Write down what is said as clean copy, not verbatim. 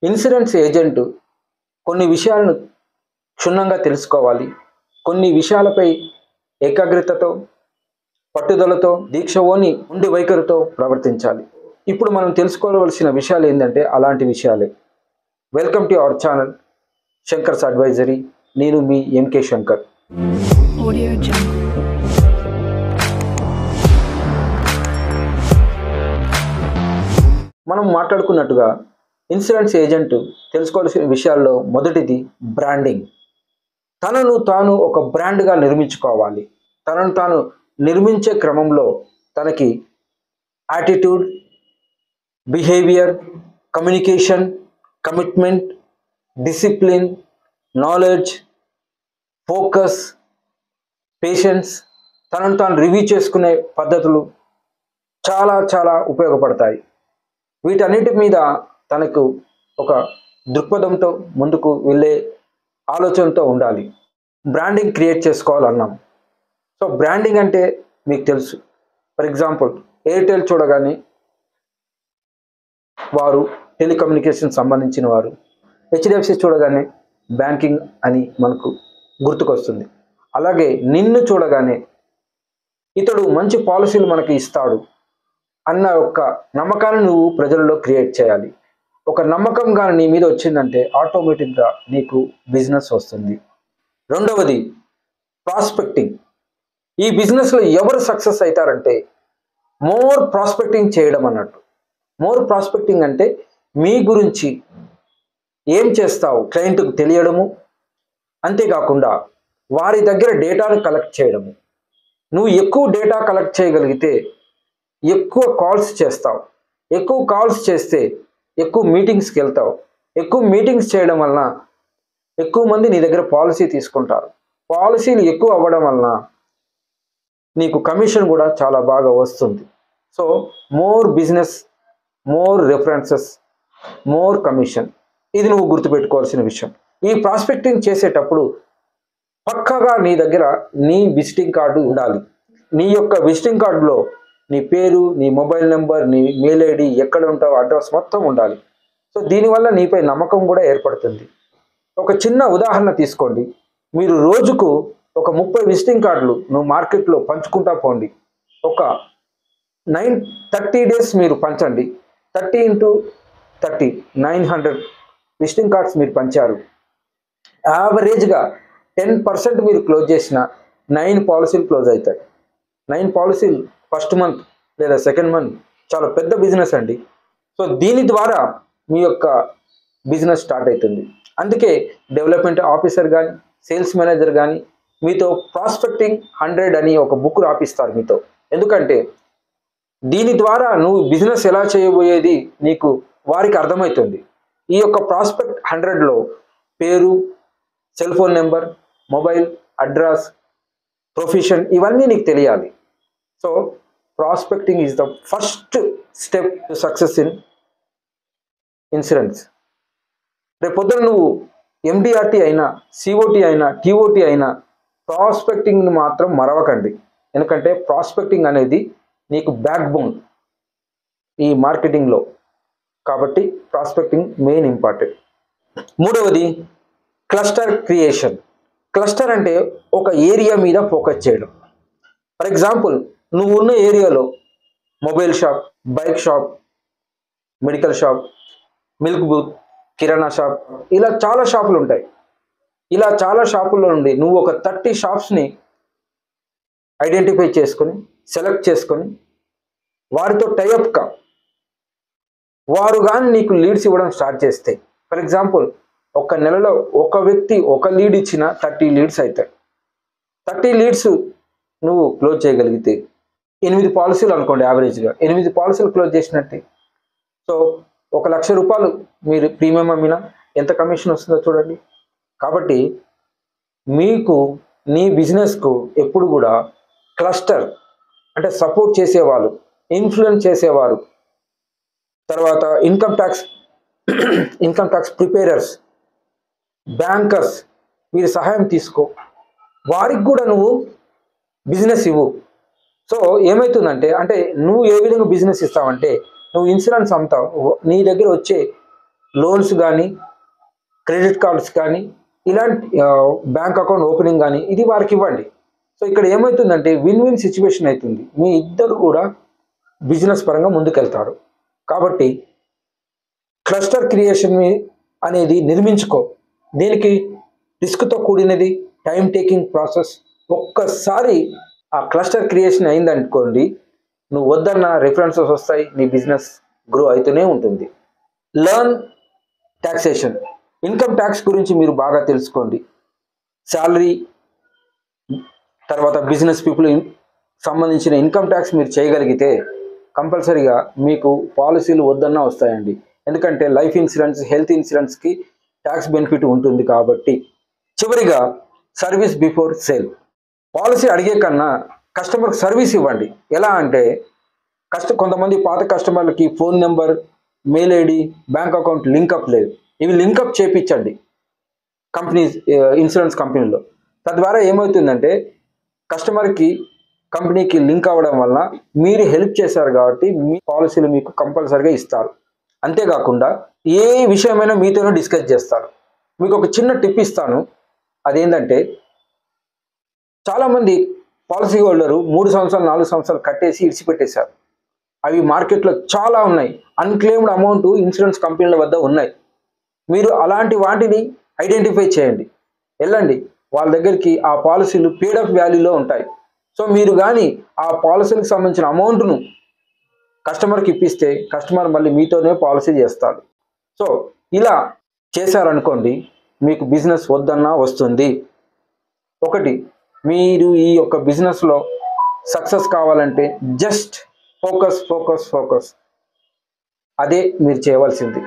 Insurance agent కొన్ని విషయాలను క్షుణ్ణంగా తెలుసుకోవాలి. కొన్ని విషయాలపై ఏకాగ్రతతో, పట్టుదలతో, దీక్షలోని ఉండి వైఖరితో ప్రవర్తించాలి. ఇప్పుడు మనం తెలుసుకోవలసిన విషయాలు ఏంటంటే అలాంటి విషయాలే. Welcome to our channel Shankar's advisory. నేను మీ ఎంకే శంకర్. మనం మాట్లాడుకున్నట్టుగా ఇన్సూరెన్స్ ఏజెంట్ తెలుసుకోవాల్సిన విషయాల్లో మొదటిది బ్రాండింగ్. తనను తాను ఒక బ్రాండ్గా నిర్మించుకోవాలి. తనను తాను నిర్మించే క్రమంలో తనకి attitude, behaviour, communication, commitment, discipline, knowledge, focus, patience, తనను తాను రివ్యూ చేసుకునే పద్ధతులు చాలా ఉపయోగపడతాయి. వీటన్నిటి మీద తనకు ఒక దృక్పథంతో ముందుకు వెళ్ళే ఆలోచనతో ఉండాలి. బ్రాండింగ్ క్రియేట్ చేసుకోవాలన్నాం. సో బ్రాండింగ్ అంటే మీకు తెలుసు. ఫర్ ఎగ్జాంపుల్ ఎయిర్టెల్ చూడగానే వారు టెలికమ్యూనికేషన్ సంబంధించిన వారు, హెచ్డిఎఫ్సి చూడగానే బ్యాంకింగ్ అని మనకు గుర్తుకొస్తుంది. అలాగే నిన్ను చూడగానే ఇతడు మంచి పాలసీలు మనకి ఇస్తాడు అన్న ఒక నమ్మకాన్ని నువ్వు ప్రజలలో క్రియేట్ చేయాలి. ఒక నమ్మకం కానీ నీ మీద వచ్చిందంటే ఆటోమేటిక్గా నీకు బిజినెస్ వస్తుంది. రెండవది ప్రాస్పెక్టింగ్. ఈ బిజినెస్లో ఎవరు సక్సెస్ అవుతారంటే మోర్ ప్రాస్పెక్టింగ్ చేయడం అన్నట్టు. మోర్ ప్రాస్పెక్టింగ్ అంటే మీ గురించి ఏం చేస్తావు క్లయింట్కు తెలియడము, అంతేకాకుండా వారి దగ్గర డేటాను కలెక్ట్ చేయడము. నువ్వు ఎక్కువ డేటా కలెక్ట్ చేయగలిగితే ఎక్కువ కాల్స్ చేస్తావు. ఎక్కువ కాల్స్ చేస్తే ఎక్కువ మీటింగ్స్కి వెళ్తావు. ఎక్కువ మీటింగ్స్ చేయడం వలన ఎక్కువ మంది నీ దగ్గర పాలసీ తీసుకుంటారు. పాలసీలు ఎక్కువ అవ్వడం వలన నీకు కమిషన్ కూడా చాలా బాగా వస్తుంది. So more business, more references, more commission. ఇది నువ్వు గుర్తుపెట్టుకోవాల్సిన విషయం. ఈ ప్రాస్పెక్టింగ్ చేసేటప్పుడు పక్కాగా నీ దగ్గర నీ విజిటింగ్ కార్డు ఉండాలి. నీ యొక్క విజిటింగ్ కార్డులో నీ పేరు, నీ మొబైల్ నెంబర్, నీ మెయిల్ ఐడి, ఎక్కడ ఉంటావు, అడ్రస్ మొత్తం ఉండాలి. సో దీనివల్ల నీపై నమ్మకం కూడా ఏర్పడుతుంది. ఒక చిన్న ఉదాహరణ తీసుకోండి. మీరు రోజుకు ఒక 30 విజిటింగ్ కార్డులు నువ్వు మార్కెట్లో పంచుకుంటా పోండి. ఒక 30 డేస్ మీరు పంచండి. 30 × 30 900 విజిటింగ్ కార్డ్స్ మీరు పంచారు. యావరేజ్గా 10% మీరు క్లోజ్ చేసిన 9 పాలసీలు క్లోజ్ అవుతాయి. 9 పాలసీలు ఫస్ట్ మంత్ లేదా సెకండ్ మంత్ చాలా పెద్ద బిజినెస్ అండి. సో దీని ద్వారా మీ యొక్క బిజినెస్ స్టార్ట్ అవుతుంది. అందుకే డెవలప్మెంట్ ఆఫీసర్ కానీ, సేల్స్ మేనేజర్ కానీ మీతో ప్రాస్పెక్టింగ్ 100 అని ఒక బుక్ రాపిస్తారు మీతో. ఎందుకంటే దీని ద్వారా నువ్వు బిజినెస్ ఎలా చేయబోయేది నీకు వారికి అర్థమవుతుంది. ఈ యొక్క ప్రాస్పెక్ట్ 100లో పేరు, cell phone number, mobile address, profession ఇవన్నీ నీకు తెలియాలి. So prospecting is the first step to success in insurance. రేపు పొద్దున నువ్వు ఎండిఆర్టీ అయినా, సిఓటి అయినా, టిఓటి అయినా ప్రాస్పెక్టింగ్ని మాత్రం మరవకండి. ఎందుకంటే ప్రాస్పెక్టింగ్ అనేది నీకు బ్యాక్ బోన్ ఈ మార్కెటింగ్లో. కాబట్టి ప్రాస్పెక్టింగ్ మెయిన్ ఇంపార్టెంట్. మూడవది క్లస్టర్ క్రియేషన్. క్లస్టర్ అంటే ఒక ఏరియా మీద ఫోకస్ చేయడం. ఫర్ ఎగ్జాంపుల్ నువ్వు ఉన్న ఏరియాలో mobile shop, bike shop, medical shop, milk booth, కిరాణా షాప్, ఇలా చాలా షాపులు ఉంటాయి. ఇలా చాలా షాపుల్లో నుండి నువ్వు ఒక 30 షాప్స్ని ఐడెంటిఫై చేసుకొని, సెలెక్ట్ చేసుకొని వారితో టైఅప్గా వారు కానీ నీకు లీడ్స్ ఇవ్వడం స్టార్ట్ చేస్తే, ఫర్ ఎగ్జాంపుల్ ఒక నెలలో ఒక వ్యక్తి ఒక లీడ్ ఇచ్చిన 30 లీడ్స్ అవుతాయి. 30 లీడ్స్ నువ్వు క్లోజ్ చేయగలిగితే 8 పాలసీలు అనుకోండి, యావరేజ్గా 8 పాలసీలు క్లోజ్ చేసినట్టే. సో 1,00,000 రూపాయలు మీరు ప్రీమియం అమ్మినా ఎంత కమిషన్ వస్తుందో చూడండి. కాబట్టి మీకు నీ బిజినెస్కు ఎప్పుడు కూడా క్లస్టర్ అంటే సపోర్ట్ చేసేవాళ్ళు, ఇన్ఫ్లుయెన్స్ చేసేవారు, తర్వాత ఇన్కమ్ ట్యాక్స్ ప్రిపేరర్స్, బ్యాంకర్స్ వీరి సహాయం తీసుకో. వారికి కూడా నువ్వు బిజినెస్ ఇవ్వు. సో ఏమవుతుందంటే, అంటే నువ్వు ఏ విధంగా బిజినెస్ ఇస్తావంటే, నువ్వు ఇన్సూరెన్స్ అమ్ముతావు, నీ దగ్గర వచ్చే లోన్స్ కానీ, క్రెడిట్ కార్డ్స్ కానీ, ఇలాంటి బ్యాంక్ అకౌంట్ ఓపెనింగ్ కానీ ఇది వారికి ఇవ్వండి. సో ఇక్కడ ఏమవుతుందంటే విన్ విన్ సిచ్యువేషన్ అవుతుంది. మీ ఇద్దరు కూడా బిజినెస్ పరంగా ముందుకెళ్తారు. కాబట్టి క్లస్టర్ క్రియేషన్ అనేది నిర్మించుకో. దీనికి రిస్క్తో కూడినది, టైం టేకింగ్ ప్రాసెస్. ఒక్కసారి ఆ క్లస్టర్ క్రియేషన్ అయిందనుకోండి, నువ్వు వద్దన్న రిఫరెన్సెస్ వస్తాయి, నీ బిజినెస్ గ్రో అవుతూనే ఉంటుంది. Learn taxation. ఇన్కమ్ ట్యాక్స్ గురించి మీరు బాగా తెలుసుకోండి. శాలరీ తర్వాత బిజినెస్ పీపుల్ సంబంధించిన ఇన్కమ్ ట్యాక్స్ మీరు చేయగలిగితే కంపల్సరీగా మీకు పాలసీలు వద్దన్నా వస్తాయండి. ఎందుకంటే లైఫ్ ఇన్సూరెన్స్, హెల్త్ ఇన్సూరెన్స్కి ట్యాక్స్ బెనిఫిట్ ఉంటుంది కాబట్టి. చివరిగా సర్వీస్ బిఫోర్ సేల్. పాలసీ అడిగే కన్నా కస్టమర్కి సర్వీస్ ఇవ్వండి. ఎలా అంటే కొంతమంది పాత కస్టమర్లకి phone number, mail ID, bank account linkup లేదు. ఇవి లింకప్ చేయించండి ఇన్సూరెన్స్ కంపెనీలో. తద్వారా ఏమవుతుందంటే కస్టమర్కి కంపెనీకి లింక్ అవ్వడం వలన మీరు హెల్ప్ చేశారు కాబట్టి మీ పాలసీలు మీకు కంపల్సరీగా ఇస్తారు. అంతేకాకుండా ఏ విషయమైనా మీతోనే డిస్కస్ చేస్తారు. మీకు ఒక చిన్న టిప్ ఇస్తాను. అదేంటంటే చాలామంది పాలసీ హోల్డరు 3 సంవత్సరాలు 4 సంవత్సరాలు కట్టేసి ఇడిచిపెట్టేశారు. అవి మార్కెట్లో చాలా ఉన్నాయి. అన్క్లెయిమ్డ్ అమౌంట్ ఇన్సూరెన్స్ కంపెనీల వద్ద ఉన్నాయి. మీరు అలాంటి వాటిని ఐడెంటిఫై చేయండి, వెళ్ళండి వాళ్ళ దగ్గరికి. ఆ పాలసీలు పేడ్ అప్ వాల్యూలో ఉంటాయి. సో మీరు కానీ ఆ పాలసీలకు సంబంధించిన అమౌంట్ను కస్టమర్కి ఇప్పిస్తే కస్టమర్ మళ్ళీ మీతోనే పాలసీ చేస్తాడు. సో ఇలా చేశారనుకోండి, మీకు బిజినెస్ వద్దన్నా వస్తుంది. ఒకటి, మీరు ఈ యొక్క బిజినెస్లో సక్సెస్ కావాలంటే జస్ట్ ఫోకస్. అదే మీరు చేయవలసింది.